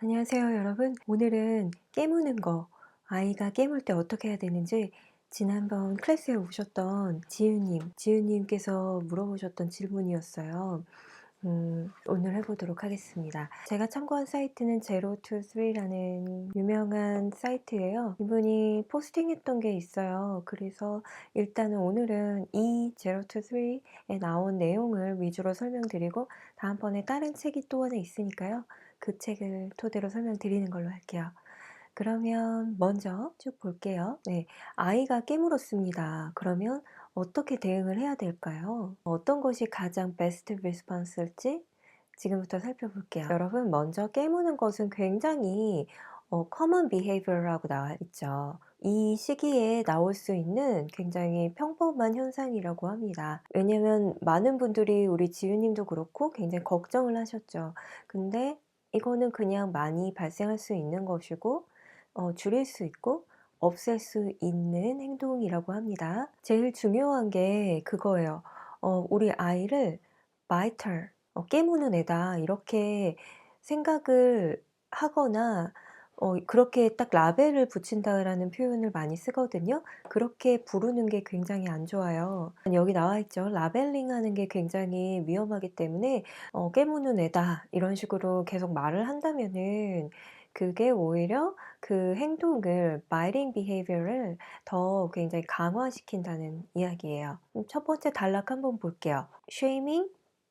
안녕하세요, 여러분. 오늘은 깨무는 거, 아이가 깨물 때 어떻게 해야 되는지 지난번 클래스에 오셨던 지윤님께서 물어보셨던 질문이었어요. 오늘 해보도록 하겠습니다. 제가 참고한 사이트는 Zero to Three라는 유명한 사이트예요. 이분이 포스팅했던 게 있어요. 그래서 일단은 오늘은 이 Zero to Three에 나온 내용을 위주로 설명드리고 다음번에 다른 책이 또 하나 있으니까요. 그 책을 토대로 설명드리는 걸로 할게요. 그러면 먼저 쭉 볼게요. 네, 아이가 깨물었습니다. 그러면 어떻게 대응을 해야 될까요? 어떤 것이 가장 베스트 리스폰스일지 지금부터 살펴볼게요. 여러분, 먼저 깨무는 것은 굉장히 common behavior라고 나와 있죠. 이 시기에 나올 수 있는 굉장히 평범한 현상이라고 합니다. 왜냐면 많은 분들이 우리 지우님도 그렇고 굉장히 걱정을 하셨죠. 근데 이거는 그냥 많이 발생할 수 있는 것이고 줄일 수 있고 없앨 수 있는 행동이라고 합니다. 제일 중요한 게 그거예요. 우리 아이를 biter, 깨무는 애다 이렇게 생각을 하거나 그렇게 딱 라벨을 붙인다라는 표현을 많이 쓰거든요. 그렇게 부르는 게 굉장히 안 좋아요. 여기 나와 있죠. 라벨링 하는 게 굉장히 위험하기 때문에 깨무는 애다 이런 식으로 계속 말을 한다면은 그게 오히려 그 행동을 biting behavior를 더 굉장히 강화시킨다는 이야기예요. 첫 번째 단락 한번 볼게요. shaming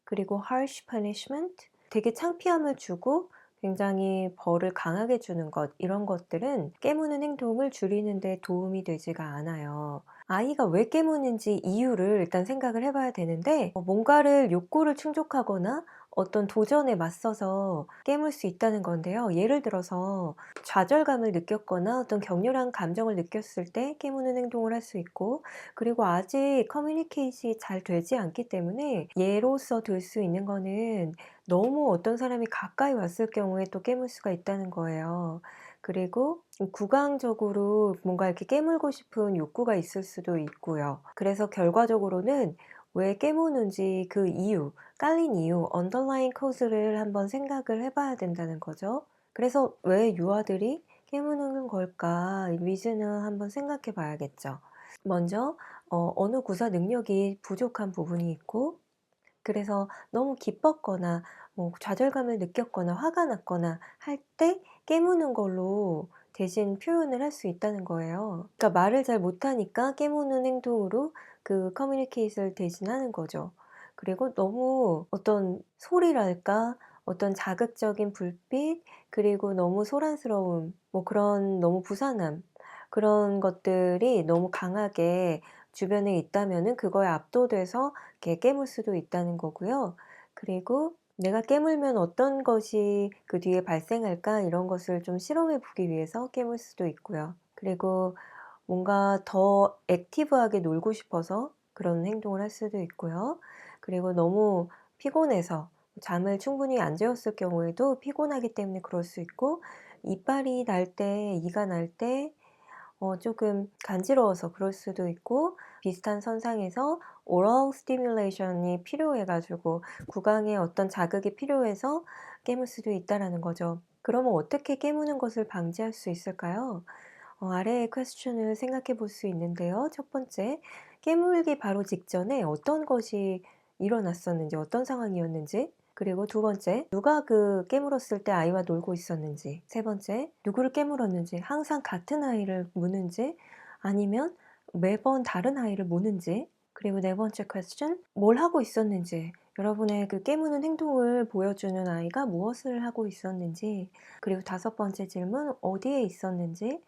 그리고 harsh punishment 되게 창피함을 주고 굉장히 벌을 강하게 주는 것 이런 것들은 깨무는 행동을 줄이는 데 도움이 되지가 않아요. 아이가 왜 깨무는지 이유를 일단 생각을 해봐야 되는데 뭔가를 욕구를 충족하거나 어떤 도전에 맞서서 깨물 수 있다는 건데요. 예를 들어서 좌절감을 느꼈거나 어떤 격렬한 감정을 느꼈을 때 깨무는 행동을 할 수 있고 그리고 아직 커뮤니케이션이 잘 되지 않기 때문에 예로서 들 수 있는 거는 너무 어떤 사람이 가까이 왔을 경우에 또 깨물 수가 있다는 거예요. 그리고 구강적으로 뭔가 이렇게 깨물고 싶은 욕구가 있을 수도 있고요. 그래서 결과적으로는 왜 깨무는지 그 이유, 깔린 이유, underlying cause를 한번 생각을 해봐야 된다는 거죠. 그래서 왜 유아들이 깨무는 걸까? 리즈는 한번 생각해 봐야겠죠. 먼저 언어 구사 능력이 부족한 부분이 있고 그래서 너무 기뻤거나 뭐 좌절감을 느꼈거나 화가 났거나 할 때 깨무는 걸로 대신 표현을 할 수 있다는 거예요. 그러니까 말을 잘 못하니까 깨무는 행동으로 그 커뮤니케이션을 대신하는 거죠. 그리고 너무 어떤 소리랄까 어떤 자극적인 불빛 그리고 너무 소란스러움 뭐 그런 너무 부산함 그런 것들이 너무 강하게 주변에 있다면은 그거에 압도돼서 이렇게 깨물 수도 있다는 거고요. 그리고 '내가 깨물면 어떤 것이 그 뒤에 발생할까?' 이런 것을 좀 실험해 보기 위해서 깨물 수도 있고요. 그리고 뭔가 더 액티브하게 놀고 싶어서 그런 행동을 할 수도 있고요. 그리고 너무 피곤해서 잠을 충분히 안 재웠을 경우에도 피곤하기 때문에 그럴 수 있고 이빨이 날 때, 이가 날때 조금 간지러워서 그럴 수도 있고 비슷한 선상에서 oral stimulation이 필요해 가지고 구강에 어떤 자극이 필요해서 깨물 수도 있다라는 거죠. 그러면 어떻게 깨무는 것을 방지할 수 있을까요? 아래의 퀘스천을 생각해 볼 수 있는데요. 첫 번째, 깨물기 바로 직전에 어떤 것이 일어났었는지, 어떤 상황이었는지, 그리고 두 번째, 누가 그 깨물었을 때 아이와 놀고 있었는지, 세 번째, 누구를 깨물었는지, 항상 같은 아이를 무는지, 아니면 매번 다른 아이를 무는지, 그리고 네 번째 퀘스천, 뭘 하고 있었는지, 여러분의 그 깨무는 행동을 보여주는 아이가 무엇을 하고 있었는지, 그리고 다섯 번째 질문, 어디에 있었는지,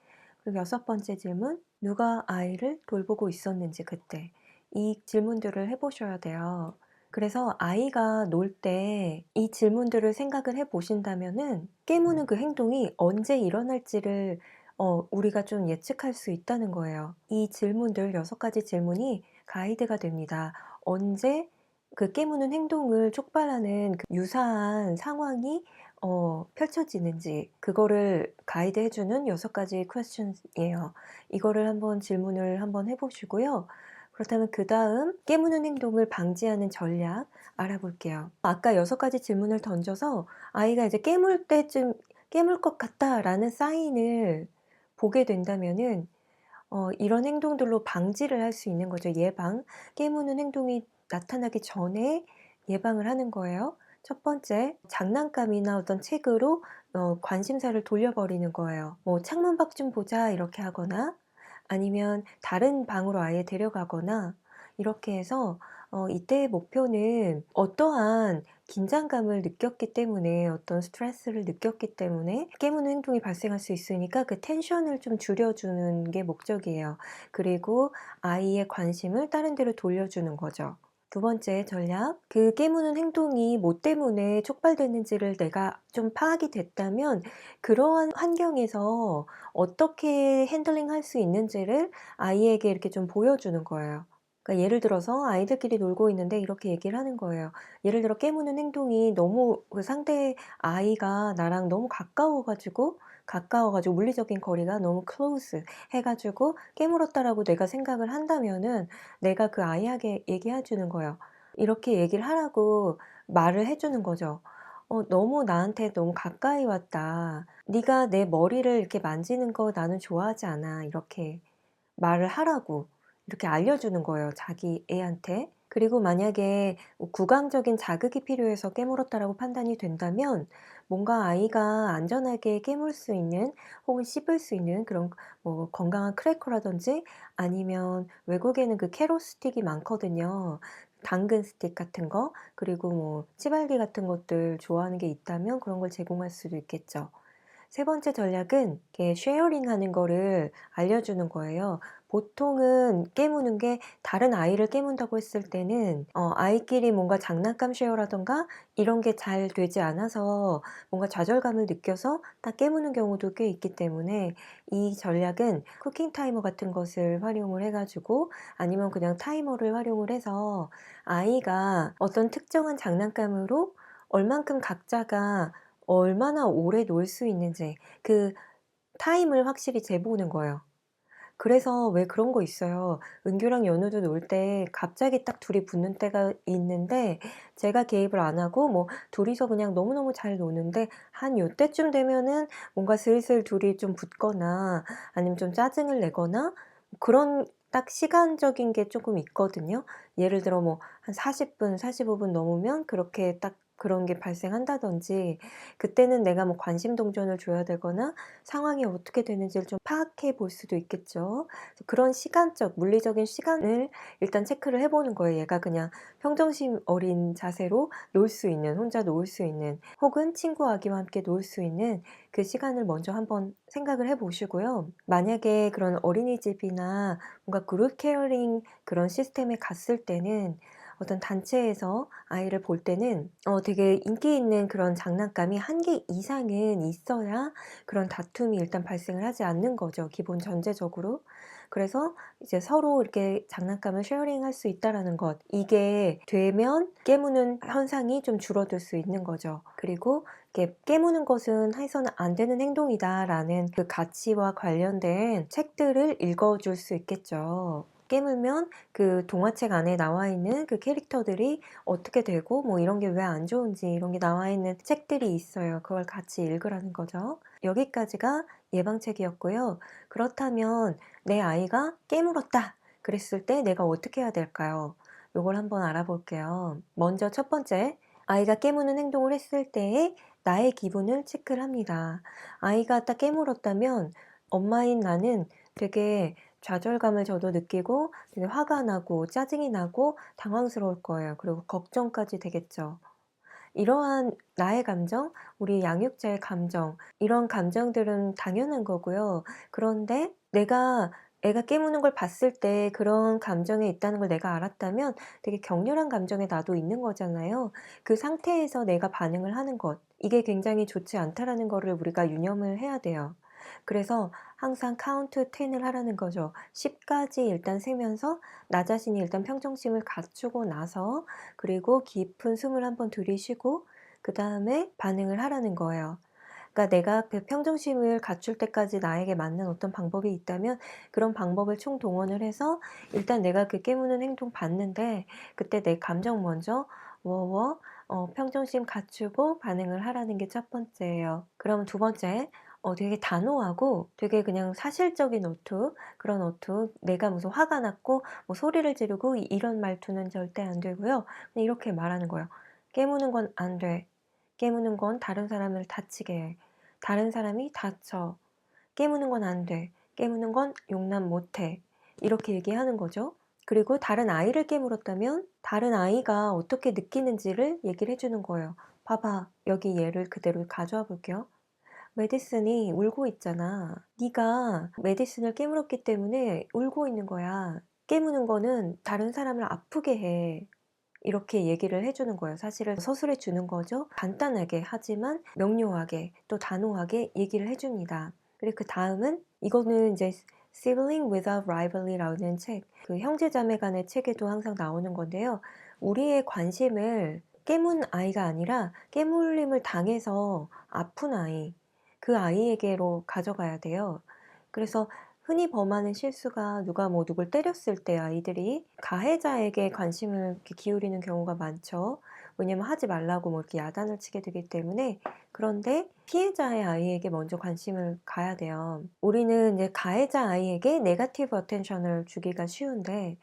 그리고 여섯 번째 질문, 누가 아이를 돌보고 있었는지 그때. 이 질문들을 해보셔야 돼요. 그래서 아이가 놀 때 이 질문들을 생각을 해 보신다면은 깨무는 그 행동이 언제 일어날지를 우리가 좀 예측할 수 있다는 거예요. 이 질문들 여섯 가지 질문이 가이드가 됩니다. 언제 그 깨무는 행동을 촉발하는 그 유사한 상황이 펼쳐지는지 그거를 가이드해 주는 여섯 가지 퀘스천이에요. 이거를 한번 질문을 한번 해 보시고요. 그렇다면 그다음 깨무는 행동을 방지하는 전략 알아볼게요. 아까 여섯 가지 질문을 던져서 아이가 이제 깨물 때쯤 깨물 것 같다라는 사인을 보게 된다면은 이런 행동들로 방지를 할 수 있는 거죠. 예방. 깨무는 행동이 나타나기 전에 예방을 하는 거예요. 첫 번째, 장난감이나 어떤 책으로 관심사를 돌려버리는 거예요. 뭐 "창문 밖 좀 보자." 이렇게 하거나 아니면 다른 방으로 아예 데려가거나 이렇게 해서 이때의 목표는 어떠한 긴장감을 느꼈기 때문에 어떤 스트레스를 느꼈기 때문에 깨무는 행동이 발생할 수 있으니까 그 텐션을 좀 줄여주는 게 목적이에요. 그리고 아이의 관심을 다른 데로 돌려주는 거죠. 두 번째 전략, 그 깨무는 행동이 뭐 때문에 촉발됐는지를 내가 좀 파악이 됐다면 그러한 환경에서 어떻게 핸들링할 수 있는지를 아이에게 이렇게 좀 보여주는 거예요. 그러니까 예를 들어서 아이들끼리 놀고 있는데 이렇게 얘기를 하는 거예요. 예를 들어 깨무는 행동이 너무 그 상대 아이가 나랑 너무 가까워 가지고 물리적인 거리가 너무 close 해 가지고 깨물었다라고 내가 생각을 한다면은 내가 그 아이에게 얘기해 주는 거예요. 이렇게 얘기를 하라고 말을 해 주는 거죠. "너무 나한테 너무 가까이 왔다. 네가 내 머리를 이렇게 만지는 거 나는 좋아하지 않아." 이렇게 말을 하라고 이렇게 알려주는 거예요, 자기 애한테. 그리고 만약에 구강적인 자극이 필요해서 깨물었다라고 판단이 된다면 뭔가 아이가 안전하게 깨물 수 있는 혹은 씹을 수 있는 그런 뭐 건강한 크래커라든지 아니면 외국에는 그 캐럿 스틱이 많거든요. 당근 스틱 같은 거 그리고 뭐 치발기 같은 것들 좋아하는 게 있다면 그런 걸 제공할 수도 있겠죠. 세 번째 전략은 이렇게 쉐어링하는 거를 알려주는 거예요. 보통은 깨무는 게 다른 아이를 깨문다고 했을 때는 아이끼리 뭔가 장난감 쉐어라든가 이런 게 잘 되지 않아서 뭔가 좌절감을 느껴서 다 깨무는 경우도 꽤 있기 때문에 이 전략은 쿠킹 타이머 같은 것을 활용을 해 가지고 아니면 그냥 타이머를 활용을 해서 아이가 어떤 특정한 장난감으로 얼만큼 각자가 얼마나 오래 놀 수 있는지 그 타임을 확실히 재보는 거예요. 그래서 왜 그런 거 있어요. 은규랑 연우도 놀 때 갑자기 딱 둘이 붙는 때가 있는데 제가 개입을 안 하고 뭐 둘이서 그냥 너무너무 잘 노는데 한 요때쯤 되면은 뭔가 슬슬 둘이 좀 붙거나 아니면 좀 짜증을 내거나 그런 딱 시간적인 게 쪼끔 있거든요. 예를 들어 뭐 한 40 분, 45분 넘으면 그렇게 딱 그런 게 발생한다든지 그때는 내가 뭐 관심 동전을 줘야 되거나 상황이 어떻게 되는지를 좀 파악해 볼 수도 있겠죠. 그래서 그런 시간적 물리적인 시간을 일단 체크를 해 보는 거예요. 얘가 그냥 평정심 어린 자세로 놀 수 있는 혼자 놀 수 있는 혹은 친구 아기와 함께 놀 수 있는 그 시간을 먼저 한번 생각을 해 보시고요. 만약에 그런 어린이집이나 뭔가 그룹 케어링 그런 시스템에 갔을 때는 어떤 단체에서 아이를 볼 때는 되게 인기 있는 그런 장난감이 한 개 이상은 있어야 그런 다툼이 일단 발생을 하지 않는 거죠, 기본 전제적으로. 그래서 이제 서로 이렇게 장난감을 쉐어링할 수 있다라는 것. 이게 되면 깨무는 현상이 좀 줄어들 수 있는 거죠. 그리고 이렇게 "깨무는 것은 해서는 안 되는 행동이다."라는 그 가치와 관련된 책들을 읽어 줄 수 있겠죠. 깨물면 그 동화책 안에 나와 있는 그 캐릭터들이 어떻게 되고 뭐 이런 게 왜 안 좋은지 이런 게 나와 있는 책들이 있어요. 그걸 같이 읽으라는 거죠. 여기까지가 예방책이었고요. 그렇다면 내 아이가 깨물었다 그랬을 때 내가 어떻게 해야 될까요? 요걸 한번 알아볼게요. 먼저 첫 번째, 아이가 깨무는 행동을 했을 때의 나의 기분을 체크를 합니다. 아이가 딱 깨물었다면 엄마인 나는 되게 좌절감을 저도 느끼고 되게 화가 나고 짜증이 나고 당황스러울 거예요. 그리고 걱정까지 되겠죠. 이러한 나의 감정, 우리 양육자의 감정, 이런 감정들은 당연한 거고요. 그런데 내가 애가 깨무는 걸 봤을 때 그런 감정에 있다는 걸 내가 알았다면 되게 격렬한 감정에 나도 있는 거잖아요. 그 상태에서 내가 반응을 하는 것, 이게 굉장히 좋지 않다라는 거를 우리가 유념을 해야 돼요. 그래서 항상 카운트 10을 하라는 거죠. 10 까지 일단 세면서 나 자신이 일단 평정심을 갖추고 나서 그리고 깊은 숨을 한번 들이쉬고 그다음에 반응을 하라는 거예요. 그러니까 내가 그 평정심을 갖출 때까지 나에게 맞는 어떤 방법이 있다면 그런 방법을 총동원을 해서 일단 내가 그 깨무는 행동 봤는데 그때 내 감정 먼저 "워워 평정심 갖추고 반응을 하라는 게 첫 번째예요. 그럼 두 번째, 되게 단호하고 되게 그냥 사실적인 어투, 그런 어투, 내가 무슨 화가 났고 뭐 소리를 지르고 이런 말투는 절대 안 되고요. 그냥 이렇게 말하는 거예요. 깨무는 건 안 돼. 깨무는 건 다른 사람을 다치게 해. 다른 사람이 다쳐. 깨무는 건 안 돼. 깨무는 건 용납 못 해. 이렇게 얘기하는 거죠. 그리고 다른 아이를 깨물었다면 다른 아이가 어떻게 느끼는지를 얘기를 해주는 거예요. 봐봐, 여기 얘를 그대로 가져와 볼게요. 메디슨이 울고 있잖아. 네가 메디슨을 깨물었기 때문에 울고 있는 거야. 깨무는 거는 다른 사람을 아프게 해. 이렇게 얘기를 해주는 거예요. 사실은 서술해 주는 거죠. 간단하게 하지만 명료하게 또 단호하게 얘기를 해줍니다. 그리고 그 다음은 이거는 이제 Sibling Without Rivalry라는 책, 그 형제자매 간의 책에도 항상 나오는 건데요. 우리의 관심을 깨문 아이가 아니라 깨물림을 당해서 아픈 아이, 그 아이에게로 가져가야 돼요. 그래서 흔히 범하는 실수가 누가 뭐 누굴 때렸을 때 아이들이 가해자에게 관심을 이렇게 기울이는 경우가 많죠. 왜냐면 하지 말라고 뭐 이렇게 야단을 치게 되기 때문에. 그런데 피해자의 아이에게 먼저 관심을 가야 돼요. 우리는 이제 가해자 아이에게 네거티브 어텐션을 주기가 쉬운데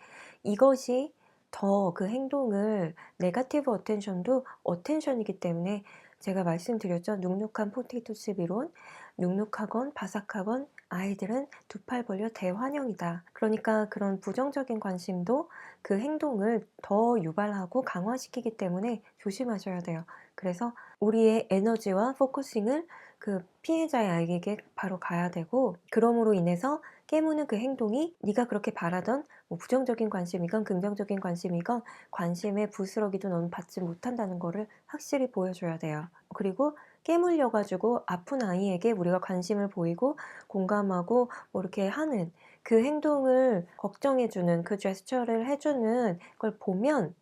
이것이 더 그 행동을 네거티브 어텐션도 어텐션이기 때문에 제가 말씀드렸죠. 눅눅한 포테이토 칩 이론, 눅눅하건 바삭하건 아이들은 두 팔 벌려 대환영이다. 그러니까 그런 부정적인 관심도 그 행동을 더 유발하고 강화시키기 때문에 조심하셔야 돼요. 그래서 우리의 에너지와 포커싱을 그 피해자의 아이에게 바로 가야 되고, 그럼으로 인해서 깨무는 그 행동이 네가 그렇게 바라던 뭐 부정적인 관심이건 긍정적인 관심이건 관심의 부스러기도 넌 받지 못한다는 거를 확실히 보여줘야 돼요. 그리고 깨물려가지고 아픈 아이에게 우리가 관심을 보이고 공감하고 뭐 이렇게 하는 그 행동을 걱정해주는 그 제스처를 해주는 걸 보면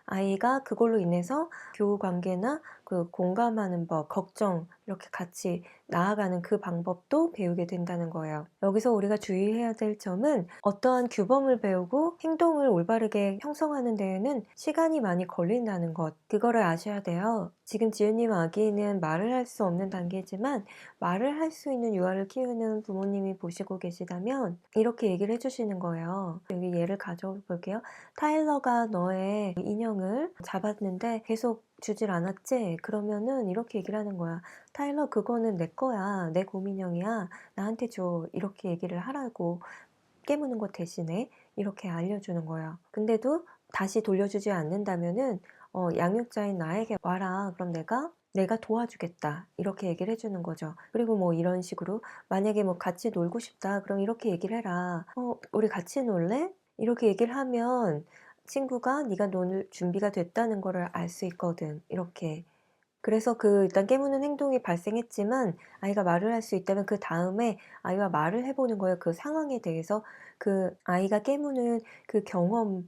아이가 그걸로 인해서 교우 관계나 그 공감하는 법, 걱정 이렇게 같이 나아가는 그 방법도 배우게 된다는 거예요. 여기서 우리가 주의해야 될 점은 어떠한 규범을 배우고 행동을 올바르게 형성하는 데에는 시간이 많이 걸린다는 것, 그거를 아셔야 돼요. 지금 지은님 아기는 말을 할 수 없는 단계지만 말을 할 수 있는 유아를 키우는 부모님이 보시고 계시다면 이렇게 얘기를 해주시는 거예요. 여기 예를 가져볼게요. 타일러가 너의 인형을 잡았는데 계속 주질 않았지? 그러면은 이렇게 얘기를 하는 거야. 타일러, 그거는 내 거야. 내 곰인형이야. 나한테 줘. 이렇게 얘기를 하라고. 깨무는 것 대신에 이렇게 알려주는 거예요. 근데도 다시 돌려주지 않는다면은 양육자인 나에게 와라. 그럼 내가 도와주겠다. 이렇게 얘기를 해주는 거죠. 그리고 뭐 이런 식으로 만약에 뭐 같이 놀고 싶다. 그럼 이렇게 얘기를 해라. 우리 같이 놀래? 이렇게 얘기를 하면 친구가 네가 놀 준비가 됐다는 거를 알 수 있거든. 이렇게. 그래서 그 일단 깨무는 행동이 발생했지만 아이가 말을 할 수 있다면 그다음에 아이와 말을 해 보는 거예요. 그 상황에 대해서 그 아이가 깨무는 그 경험이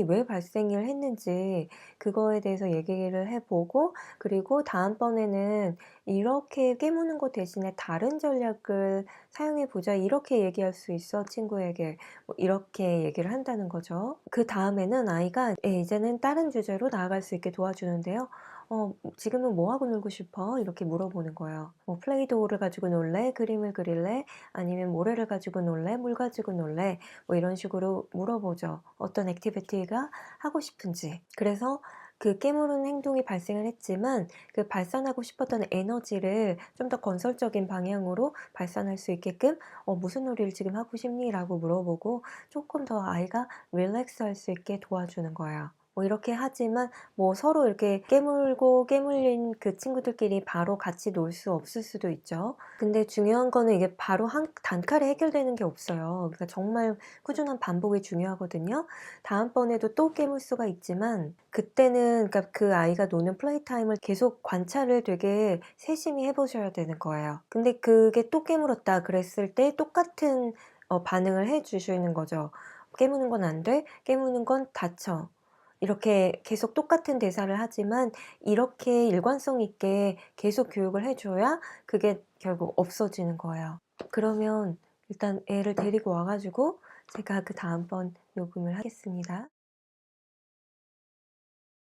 왜 발생을 했는지 그거에 대해서 얘기를 해 보고, 그리고 다음번에는 "이렇게 깨무는 것 대신에 다른 전략을 사용해 보자." 이렇게 얘기할 수 있어 친구에게. 뭐 이렇게 얘기를 한다는 거죠. 그다음에는 아이가 이제는 다른 주제로 나아갈 수 있게 도와주는데요. 지금은 뭐 하고 놀고 싶어? 이렇게 물어보는 거예요. 뭐 플레이도우를 가지고 놀래? 그림을 그릴래? 아니면 모래를 가지고 놀래? 물 가지고 놀래? 뭐 이런 식으로 물어보죠. 어떤 액티비티가 하고 싶은지. 그래서 그 깨물은 행동이 발생을 했지만 그 발산하고 싶었던 에너지를 좀 더 건설적인 방향으로 발산할 수 있게끔 무슨 놀이를 지금 하고 싶니? 라고 물어보고 조금 더 아이가 릴렉스 할 수 있게 도와주는 거예요. 뭐 이렇게 하지만 뭐 서로 이렇게 깨물고 깨물린 그 친구들끼리 바로 같이 놀 수 없을 수도 있죠. 근데 중요한 거는 이게 바로 한 단칼에 해결되는 게 없어요. 그러니까 정말 꾸준한 반복이 중요하거든요. 다음번에도 또 깨물 수가 있지만 그때는 그러니까 그 아이가 노는 플레이 타임을 계속 관찰을 되게 세심히 해 보셔야 되는 거예요. 근데 그게 또 깨물었다 그랬을 때 똑같은 반응을 해 주시는 거죠. "깨무는 건 안 돼. 깨무는 건 다쳐." 이렇게 계속 똑같은 대사를 하지만 이렇게 일관성 있게 계속 교육을 해 줘야 그게 결국 없어지는 거예요. 그러면 일단 애를 데리고 와 가지고 제가 그다음번 녹음을 하겠습니다.